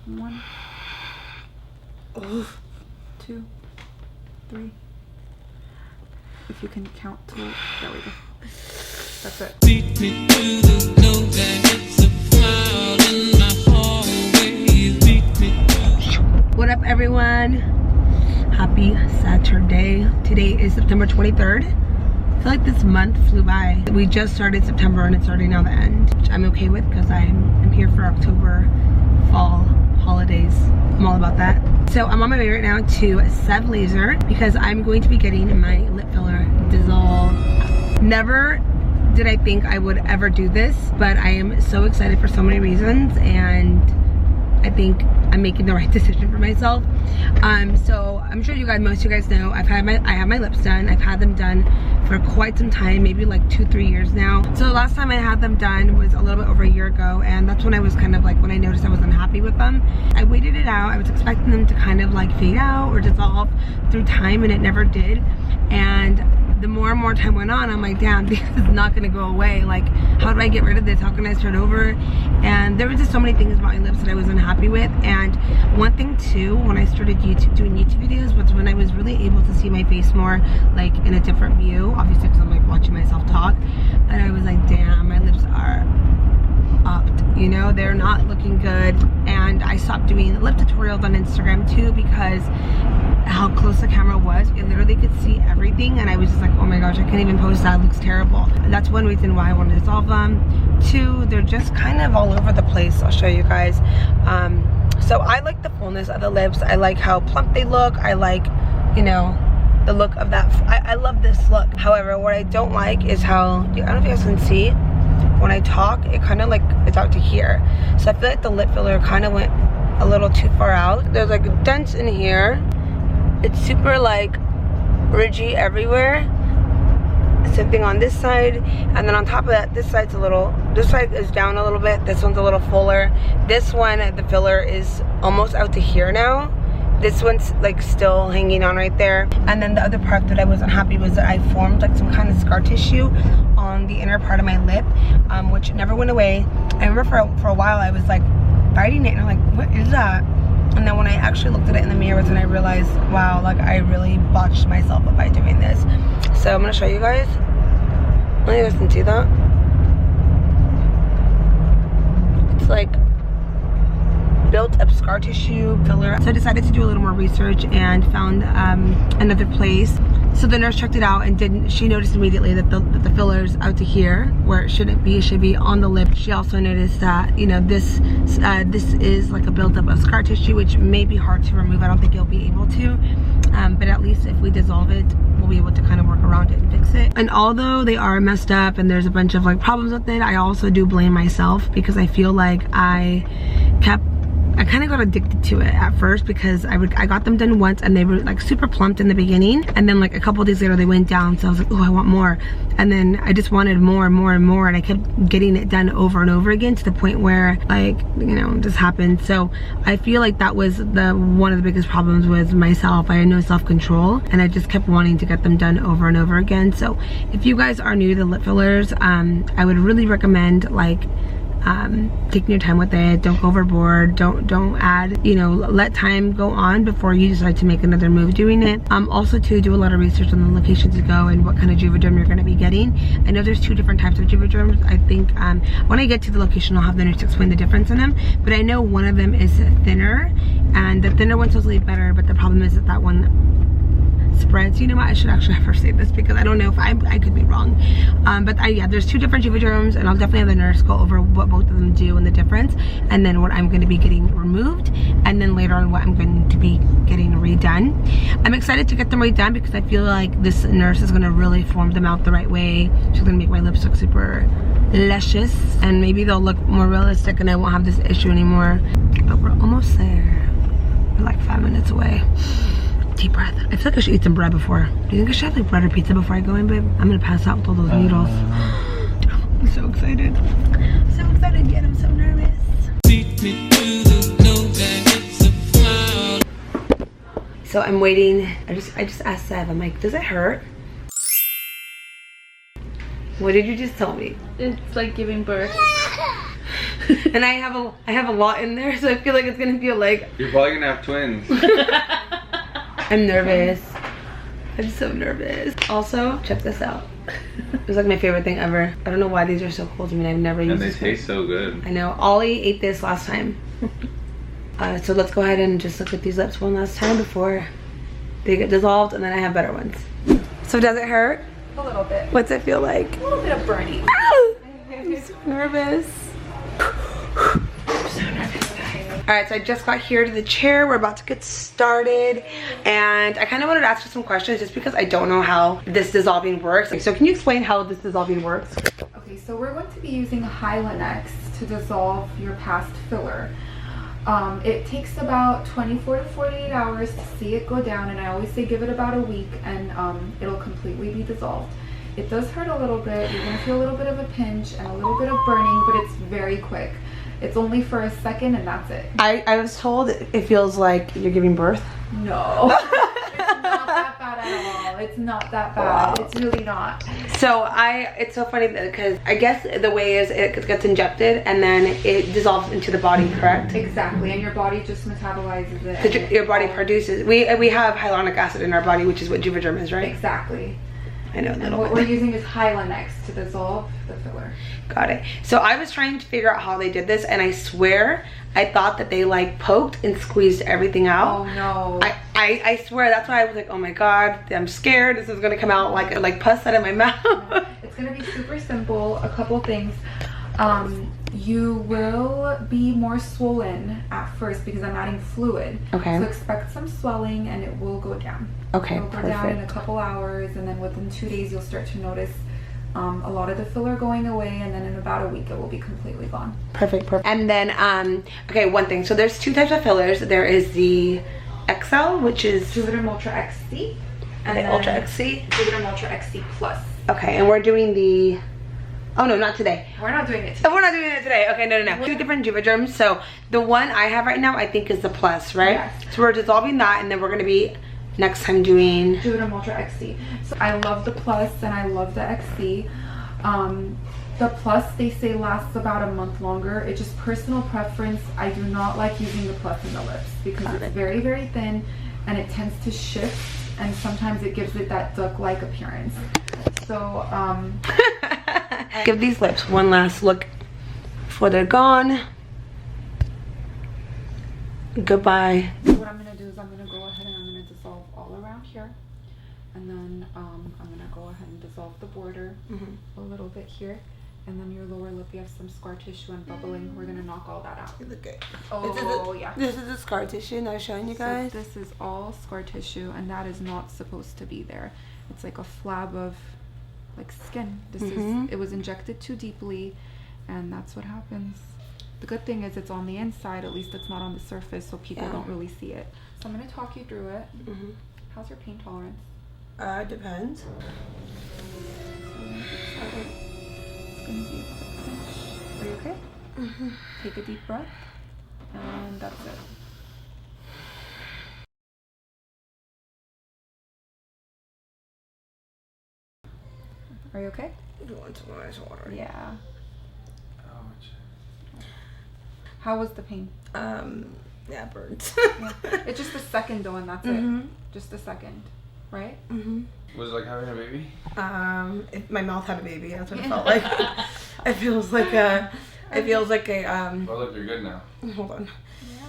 1, 2, 3. If you can count to it, there we go. That's it. Beat me to the note that it's a cloud in my hallway. Beat me. What up, everyone? Happy Saturday. Today is September 23rd. I feel like this month flew by. We just started September and it's already now the end, which I'm okay with because I'm here for October fall holidays. I'm all about that. So I'm on my way right now to Sev Laser because I'm going to be getting my lip filler dissolved. Never did I think I would ever do this, but I am so excited for so many reasons, and I think I'm making the right decision for myself. So I'm sure most of you guys know I have my lips done. I've had them done for quite some time, maybe like 2-3 years now. So the last time I had them done was a little bit over a year ago, and that's when I was kind of like, when I noticed I was unhappy with them. I waited it out. I was expecting them to kind of like fade out or dissolve through time, and it never did. And the more and more time went on, I'm like, damn, this is not gonna go away. Like, how do I get rid of this? How can I start over? And there was just so many things about my lips that I was unhappy with. And one thing too, when I started doing YouTube videos, was when I was really able to see my face more like in a different view, obviously because I'm like watching myself talk. And I was like, damn, my lips are upped, you know, they're not looking good. And I stopped doing lip tutorials on Instagram too, because how close the camera was, it literally could see everything, and I was just like, oh my gosh, I can't even post that, it looks terrible. And that's one reason why I wanted to dissolve them. Two, they're just kind of all over the place. I'll show you guys. So I like the fullness of the lips. I like how plump they look. I like, you know, the look of that. I love this look. However, what I don't like is how, I don't know if you guys can see, when I talk, it kind of like, it's out to here. So I feel like the lip filler kind of went a little too far out. There's like dents in here. It's super like ridgy everywhere. Same thing on this side, and then on top of that, this side is down a little bit. This one's a little fuller. This one, the filler is almost out to here now. This one's like still hanging on right there. And then the other part that I wasn't happy was that I formed like some kind of scar tissue on the inner part of my lip, which never went away. I remember for a while I was like biting it and I'm like, what is that? And then when I actually looked at it in the mirror, and I realized, wow, like I really botched myself up by doing this. So I'm gonna show you guys. I don't know if you guys can see that. It's like built up scar tissue filler. So I decided to do a little more research and found another place. So the nurse checked it out and she noticed immediately that the filler's out to here where it shouldn't be. It should be on the lip. She also noticed that, you know, this is like a buildup of scar tissue, which may be hard to remove. I don't think you'll be able to, but at least if we dissolve it, we'll be able to kind of work around it and fix it. And although they are messed up and there's a bunch of like problems with it, I also do blame myself because I feel like I kind of got addicted to it at first, because I got them done once and they were like super plumped in the beginning, and then like a couple of days later they went down, so I was like, oh, I want more. And then I just wanted more and more and more, and I kept getting it done over and over again to the point where, like, you know, it just happened. So I feel like that was one of the biggest problems with myself. I had no self-control and I just kept wanting to get them done over and over again. So if you guys are new to lip fillers, I would really recommend like taking your time with it. Don't go overboard. Don't add, you know, let time go on before you decide to make another move doing it. Also to do a lot of research on the locations to go and what kind of Juvederm you're going to be getting. I know there's 2 different types of Juvederms. I think when I get to the location, I'll have the nurse explain the difference in them, but I know one of them is thinner, and the thinner one's supposed to be better, but the problem is that one spreads. You know what, I should actually have her say this because I don't know if I could be wrong, but yeah, there's 2 different Juvederms, and I'll definitely have the nurse go over what both of them do and the difference, and then what I'm going to be getting removed, and then later on what I'm going to be getting redone. I'm excited to get them redone because I feel like this nurse is going to really form them out the right way. She's going to make my lips look super luscious, and maybe they'll look more realistic and I won't have this issue anymore. But we're almost there. We're like 5 minutes away. Deep breath. I feel like I should eat some bread before. Do you think I should have like bread or pizza before I go in, babe? I'm gonna pass out with all those needles. I'm so excited. So excited yet I'm so nervous. So I'm waiting. I just asked Sev, I'm like, does it hurt? What did you just tell me? It's like giving birth. And I have a lot in there, so I feel like it's gonna feel like You're probably gonna have twins. I'm nervous. I'm so nervous. Also, check this out. It's like my favorite thing ever. I don't know why these are so cool to me. I've never used And they this taste so good. I know. Ollie ate this last time. So let's go ahead and just look at these lips one last time before they get dissolved, and then I have better ones. So does it hurt? A little bit. What's it feel like? A little bit of burning. I'm so nervous. I'm so nervous, guys. All right, so I just got here to the chair. We're about to get started. And I kind of wanted to ask you some questions just because I don't know how this dissolving works. So can you explain how this dissolving works? Okay, so we're going to be using Hylenex to dissolve your past filler. It takes about 24 to 48 hours to see it go down, and I always say give it about a week and it'll completely be dissolved. It does hurt a little bit. You're going to feel a little bit of a pinch and a little bit of burning, but it's very quick. It's only for a second and that's it. I was told it feels like you're giving birth. No, it's not that bad at all. It's not that bad. Wow. It's really not. So it's so funny because I guess the way is it gets injected and then it dissolves into the body, correct? Exactly, and your body just metabolizes it. Because your body produces. We have hyaluronic acid in our body, which is what Juvederm is, right? Exactly. I know. And what we're using is Hylenex to dissolve the filler. Got it. So I was trying to figure out how they did this, and I swear I thought that they like poked and squeezed everything out. Oh no. I swear that's why I was like, oh my god, I'm scared this is gonna come out like pus out of my mouth. It's gonna be super simple. A couple things. You will be more swollen at first because I'm adding fluid. Okay. So expect some swelling and it will go down. Okay, It'll go down in a couple hours, and then within 2 days you'll start to notice a lot of the filler going away, and then in about a week it will be completely gone. Perfect. And then okay, one thing. So there's two types of fillers. There is the XL, which is Juvederm Ultra XC, and the Ultra XC. Juvederm Ultra XC Plus. Okay, and we're doing the. Oh no, not today. We're not doing it today. Oh, we're not doing it today. Okay, no. Two different Juvederms. So the one I have right now, I think is the Plus, right? Yes. So we're dissolving that, and then we're gonna be next time doing Juvederm Ultra XC. So I love the Plus and I love the XC. The Plus, they say, lasts about a month longer. It's just personal preference. I do not like using the Plus in the lips because it's very, very thin and it tends to shift, and sometimes it gives it that duck-like appearance. So give these lips one last look before they're gone. Goodbye. what I'm gonna do is I'm gonna go ahead and I'm gonna dissolve all around here, and then I'm gonna go ahead and dissolve the border a little bit here, and then your lower lip, you have some scar tissue and bubbling. We're gonna knock all that out. Look good. Oh yeah. This is the scar tissue that I was showing you guys. So this is all scar tissue, and that is not supposed to be there. It's like a flab of like skin. This is, it was injected too deeply, and that's what happens. The good thing is it's on the inside, at least it's not on the surface, so people don't really see it. So I'm going to talk you through it. How's your pain tolerance? Depends. So it's going to be a quick pinch. Are you okay? Take a deep breath, and that's it. Are you okay? You want some ice water? Yeah. Ouch. How was the pain? Yeah, it burns. Yeah. It's just a second though, and that's it. Just a second, right? Was it like having a baby? If my mouth had a baby, that's what it felt like. It feels like a. Well, look, you're good now. Hold on. Yeah.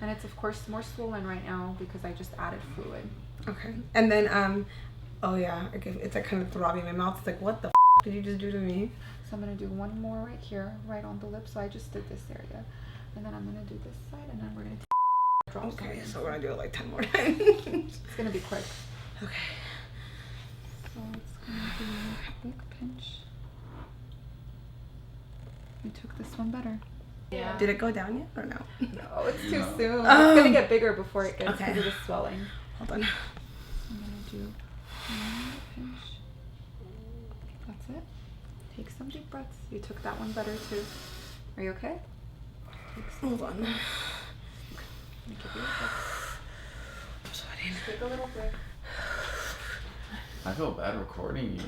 And it's of course more swollen right now because I just added fluid. Okay. And then oh yeah, okay, it's like kind of throbbing in my mouth. It's like, what the did you just do to me? So I'm gonna do one more right here, right on the lip. So I just did this area, and then I'm gonna do this side, and then we're gonna drop. Okay, so we're gonna do it like 10 more times. It's gonna be quick. Okay. So it's gonna be a quick pinch. You took this one better. Yeah. Did it go down yet or no? No, it's too soon. It's gonna get bigger before it gets because of the swelling. Hold on. I'm gonna do one pinch. That's it. Take some deep breaths. You took that one better too. Are you okay? Hold on. Let me give you a breath. I'm sweating. Take a little break. I feel bad recording you.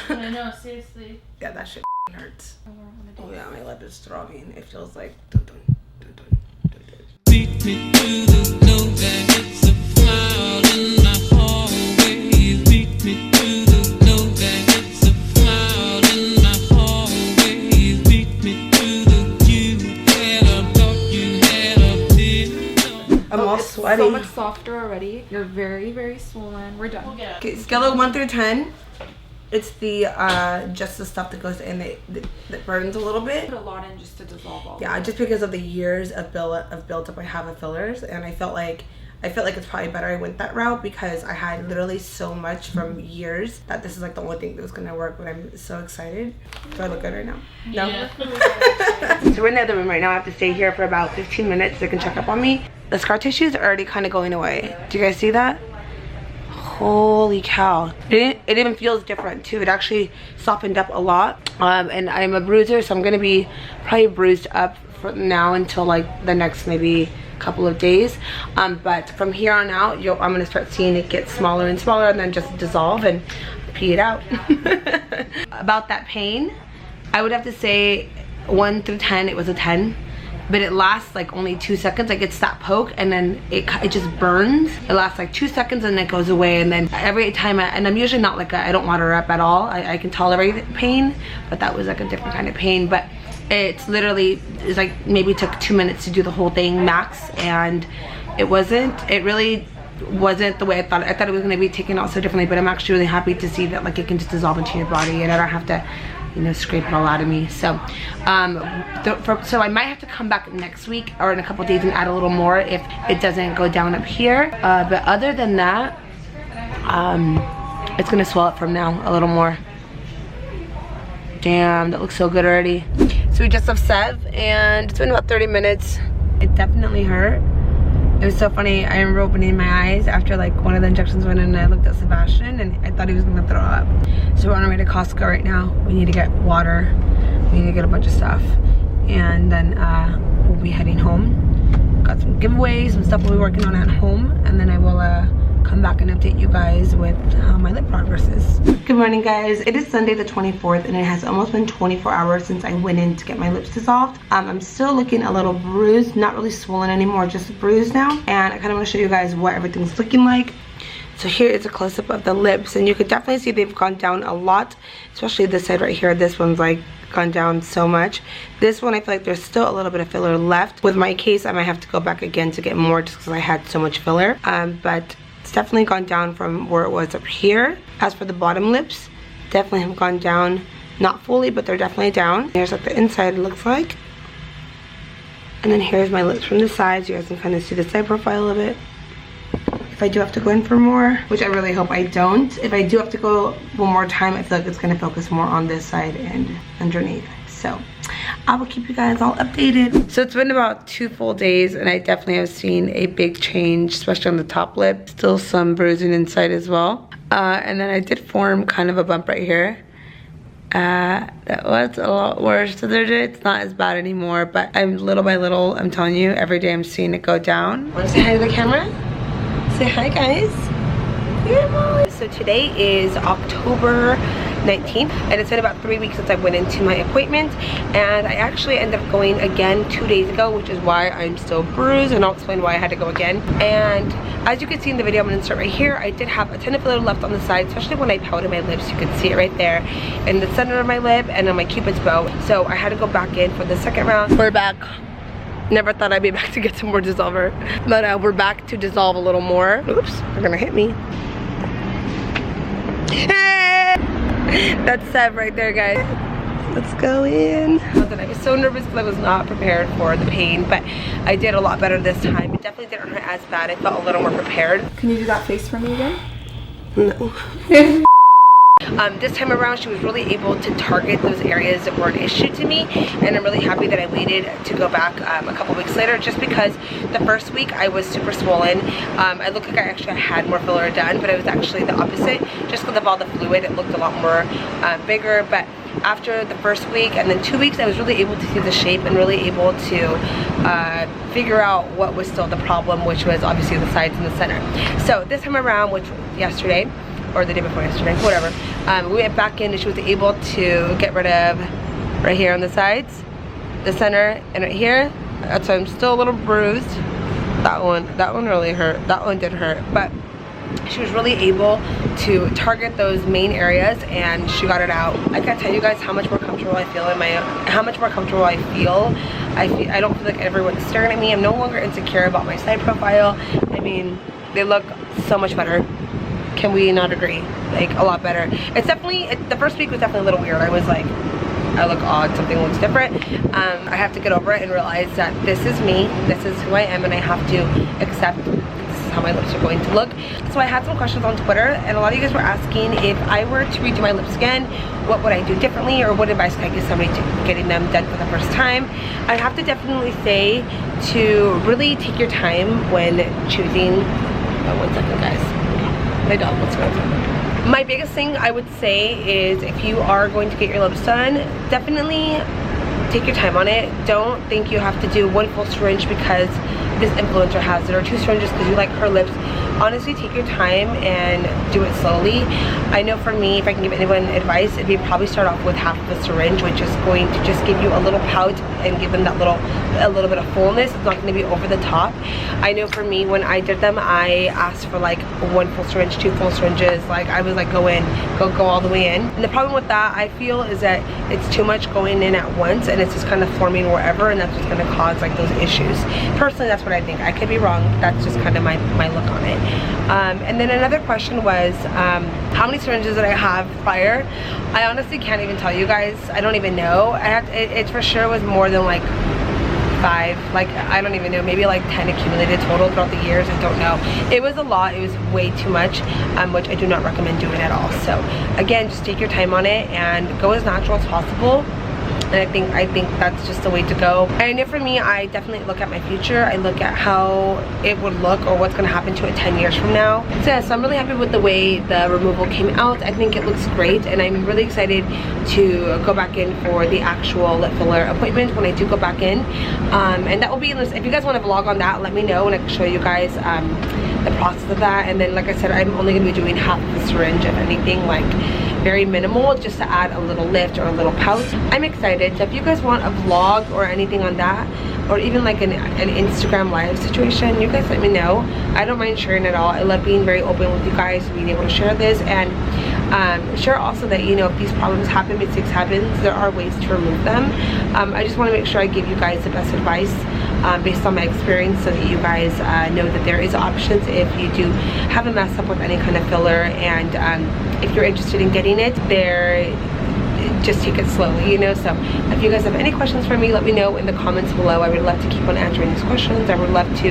I know, seriously. Yeah, that shit It hurts. Oh, we're on a date. Oh yeah, my lip is throbbing. It feels like dun, dun, dun, dun, dun, dun. Beat me to the know that it's a cloud in my hallway. Beat me to the know that it's a cloud in my hallway. Beat me to the you had a thought you had a deal. I'm all It's sweaty. so much softer already. You're very, very swollen. We're done. Okay, scale of 1 through 10. It's the just the stuff that goes in that burdens a little bit. Put a lot in just to dissolve all. Yeah, just because of the years of built up I have of fillers, and I felt like it's probably better I went that route because I had literally so much from years that this is like the only thing that was gonna work. But I'm so excited. Do I look good right now? No. Yeah. So we're in the other room right now. I have to stay here for about 15 minutes so they can check up on me. The scar tissue is already kind of going away. Do you guys see that? Holy cow. It even feels different too. It actually softened up a lot. And I'm a bruiser, so I'm gonna be probably bruised up from now until like the next maybe couple of days. But from here on out, I'm gonna start seeing it get smaller and smaller and then just dissolve and pee it out. About that pain, I would have to say 1 through 10, it was a 10. But it lasts like only 2 seconds. Like it's that poke and then it just burns. It lasts like 2 seconds and it goes away. And then every time and I'm usually not like I don't water up at all. I can tolerate pain, but that was like a different kind of pain. But it's literally, it's like maybe took 2 minutes to do the whole thing max, and it really wasn't the way I thought. I thought it was gonna be taken out so differently, but I'm actually really happy to see that like it can just dissolve into your body and I don't have to, you know, scrape it all out of me. So so I might have to come back next week or in a couple days and add a little more if it doesn't go down up here. But other than that, it's gonna swell up from now a little more. Damn, that looks so good already. So we just left Sev and it's been about 30 minutes. It definitely hurt. It was so funny. I remember opening my eyes after like one of the injections went in and I looked at Sebastian and I thought he was gonna throw up. So we're on our way to Costco right now. We need to get water. We need to get a bunch of stuff. And then we'll be heading home. Got some giveaways, some stuff we'll be working on at home. And then I will come back and update you guys with how my lip progress is. Good morning, guys. It is Sunday the 24th and it has almost been 24 hours since I went in to get my lips dissolved. I'm still looking a little bruised, not really swollen anymore, just bruised now. And I kind of want to show you guys what everything's looking like. So here is a close-up of the lips and you could definitely see they've gone down a lot, especially this side right here. This one's like gone down so much. This one I feel like there's still a little bit of filler left. With my case, I might have to go back again to get more just because I had so much filler. But it's definitely gone down from where it was up here. As for the bottom lips, definitely have gone down, not fully, but they're definitely down. Here's what the inside looks like. And then here's my lips from the sides. You guys can kind of see the side profile of it. If I do have to go in for more, which I really hope I don't, if I do have to go one more time, I feel like it's gonna focus more on this side and underneath. So I will keep you guys all updated. So it's been about 2 full days and I definitely have seen a big change, especially on the top lip. Still some bruising inside as well. And then I did form kind of a bump right here. That was a lot worse. So it's not as bad anymore, but I'm little by little, I'm telling you, every day I'm seeing it go down. Want to say hi to the camera? Say hi, guys. So today is October 19th and it's been about 3 weeks since I went into my appointment, and I actually ended up going again 2 days ago, which is why I'm still bruised, and I'll explain why I had to go again. And as you can see in the video I'm going to insert right here, I did have a ton of filler left on the side, especially when I powdered my lips. You can see it right there in the center of my lip and on my cupid's bow. So I had to go back in for the second round. We're back. Never thought I'd be back to get some more dissolver, but we're back to dissolve a little more. Oops, they're gonna hit me. That's Sev right there, guys. Let's go in. I was so nervous because I was not prepared for the pain, but I did a lot better this time. It definitely didn't hurt as bad. I felt a little more prepared. Can you do that face for me again? No. This time around, she was really able to target those areas that were an issue to me, and I'm really happy that I waited to go back a couple weeks later, just because the first week I was super swollen. I looked like I actually had more filler done, but it was actually the opposite. Just because of all the fluid, it looked a lot more bigger. But after the first week and then 2 weeks, I was really able to see the shape and really able to figure out what was still the problem, which was obviously the sides and the center. So this time around, which was yesterday, or the day before yesterday, whatever, we went back in and she was able to get rid of right here on the sides, the center, and right here. That's why I'm still a little bruised. That one really hurt. That one did hurt, but she was really able to target those main areas and she got it out. I can't tell you guys how much more comfortable I feel in my, how much more comfortable I feel. I don't feel like everyone's staring at me. I'm no longer insecure about my side profile. I mean, they look so much better. Can we not agree? Like, a lot better. It's definitely, the first week was definitely a little weird. I was like, I look odd, something looks different. I have to get over it and realize that this is me, this is who I am, and I have to accept how my lips are going to look. So I had some questions on Twitter, and a lot of you guys were asking if I were to redo my lips again, what would I do differently, or what advice could I give somebody to getting them done for the first time. I have to definitely say to really take your time when choosing. Oh, 1 second, guys. My dog wants to go. My biggest thing I would say is if you are going to get your lips done, definitely take your time on it. Don't think you have to do 1 full syringe because this influencer has it, or 2 syringes because you like her lips. Honestly, take your time and do it slowly. I know for me, if I can give anyone advice, it'd be probably start off with half of a syringe, which is going to just give you a little pout and give them that a little bit of fullness. It's not going to be over the top. I know for me, when I did them, I asked for like 1 full syringe, 2 full syringes. Like, I was like, go all the way in. And the problem with that, I feel, is that it's too much going in at once, and it's just kind of forming wherever, and that's just going to cause like those issues. Personally, that's what I think. I could be wrong, but that's just kind of my look on it. And then another question was, how many syringes did I have prior? I honestly can't even tell you guys. I don't even know. It for sure was more than like 5. Like, I don't even know, maybe like 10 accumulated total throughout the years. I don't know. It was a lot. It was way too much, which I do not recommend doing at all. So again, just take your time on it and go as natural as possible. And I think that's just the way to go. And I know for me, I definitely look at my future. I look at how it would look, or what's going to happen to it 10 years from now. So yeah, so I'm really happy with the way the removal came out. I think it looks great, and I'm really excited to go back in for the actual lip filler appointment when I do go back in. And that will be in this. If you guys want to vlog on that, let me know, and I can show you guys the process of that. And then, like I said, I'm only going to be doing half of the syringe, if anything, like very minimal, just to add a little lift or a little pout. I'm excited. So if you guys want a vlog or anything on that, or even like an Instagram live situation, you guys let me know. I don't mind sharing at all. I love being very open with you guys, being able to share this, and share also that, you know, if these problems happen, mistakes happen, there are ways to remove them. I just want to make sure I give you guys the best advice based on my experience, so that you guys know that there is options if you do have a mess up with any kind of filler. And if you're interested in getting it, just take it slowly, you know. So if you guys have any questions for me, let me know in the comments below. I would love to keep on answering these questions. I would love to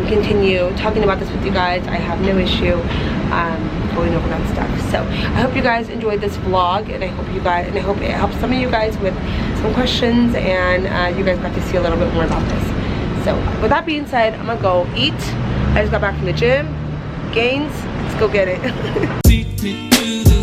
continue talking about this with you guys. I have no issue going over that stuff. So I hope you guys enjoyed this vlog, and I hope it helps some of you guys with some questions, and you guys got to see a little bit more about this. So with that being said, I'm gonna go eat. I just got back from the gym. Gains, let's go get it.